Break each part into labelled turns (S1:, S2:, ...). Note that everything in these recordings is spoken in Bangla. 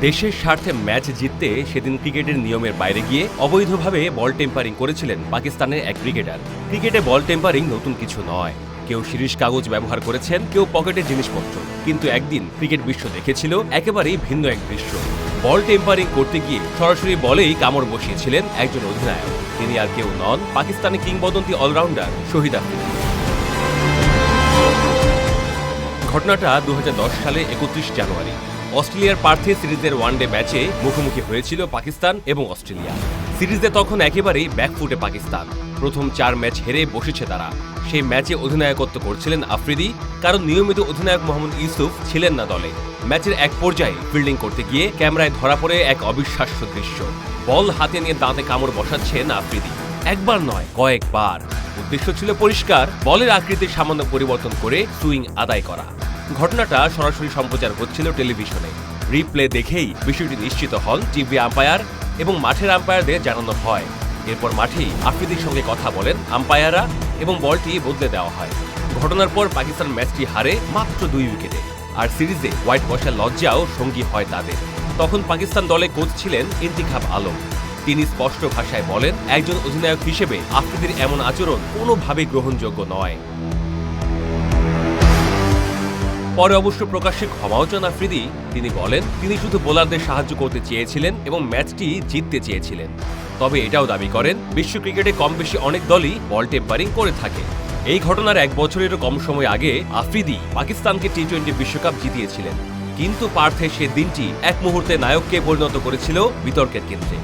S1: দেশের স্বার্থে ম্যাচ জিততে সেদিন ক্রিকেটের নিয়মের বাইরে গিয়ে অবৈধভাবে বল টেম্পারিং করেছিলেন পাকিস্তানের এক ক্রিকেটার। ক্রিকেটে বল টেম্পারিং নতুন কিছু নয়। কেউ শিরীষ কাগজ ব্যবহার করেছেন, কেউ পকেটের জিনিসপত্র। কিন্তু একদিন ক্রিকেট বিশ্ব দেখেছিল একেবারেই ভিন্ন এক দৃশ্য। বল টেম্পারিং করতে গিয়ে সরাসরি বলেই কামড় বসিয়েছিলেন একজন অধিনায়ক। তিনি আর কেউ নন, পাকিস্তানি কিংবদন্তি অলরাউন্ডার শহীদ আফ্রিদি। ঘটনাটা 2010 সালে 31 জানুয়ারি অস্ট্রেলিয়ার পার্থে সিরিজের ওয়ানডে ম্যাচে মুখোমুখি হয়েছিল পাকিস্তান এবং অস্ট্রেলিয়া। সিরিজে তখন একেবারেই ব্যাকফুটে পাকিস্তান। প্রথম 4 ম্যাচ হেরে বসেছে তারা। সেই ম্যাচে অধিনায়কত্ব করছিলেন আফ্রিদি, কারণ নিয়মিত অধিনায়ক মোহাম্মদ ইউসুফ ছিলেন না দলে। ম্যাচের এক পর্যায়ে ফিল্ডিং করতে গিয়ে ক্যামেরায় ধরা পড়ে এক অবিশ্বাস্য দৃশ্য। বল হাতে নিয়ে দাঁতে কামড় বসাচ্ছেন আফ্রিদি। একবার নয়, কয়েকবার। উদ্দেশ্য ছিল পরিষ্কার, বলের আকৃতির সামান্য পরিবর্তন করে সুইং আদায় করা। ঘটনাটা সরাসরি সম্প্রচার হচ্ছিল টেলিভিশনে। রিপ্লে দেখেই বিষয়টি নিশ্চিত হন টিভি আম্পায়ার এবং মাঠের আম্পায়ারদের জানানো হয়। এরপর মাঠেই আফ্রিদির সঙ্গে কথা বলেন আম্পায়াররা এবং বলটি বদলে দেওয়া হয়। ঘটনার পর পাকিস্তান ম্যাচটি হারে মাত্র 2 উইকেটে। আর সিরিজে হোয়াইট বসার লজ্জাও সঙ্গী হয় তাদের। তখন পাকিস্তান দলে কোচ ছিলেন ইন্তিখাব আলম। তিনি স্পষ্ট ভাষায় বলেন, একজন অধিনায়ক হিসেবে আফ্রিদির এমন আচরণ কোনোভাবেই গ্রহণযোগ্য নয়। পরে অবশ্য প্রকাশ্যে ক্ষমাও চান আফ্রিদি। তিনি বলেন, তিনি শুধু বোলারদের সাহায্য করতে চেয়েছিলেন এবং ম্যাচটি জিততে চেয়েছিলেন। তবে এটাও দাবি করেন, বিশ্ব ক্রিকেটে কম বেশি অনেক দলই বল টেম্পারিং করে থাকে। এই ঘটনার 1 বছরেরও কম সময় আগে আফ্রিদি পাকিস্তানকে টি-20 বিশ্বকাপ জিতিয়েছিলেন। কিন্তু পার্থে সে দিনটি এক মুহূর্তে নায়ককে পরিণত করেছিল বিতর্কের কেন্দ্রে।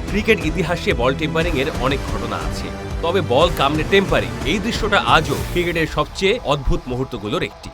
S1: ক্রিকেট ইতিহাসে বল টেম্পারিং এর অনেক ঘটনা আছে, তবে বল কামড়ে টেম্পারিং এই দৃশ্যটা আজও ক্রিকেটের সবচেয়ে অদ্ভুত মুহূর্তগুলোর একটি।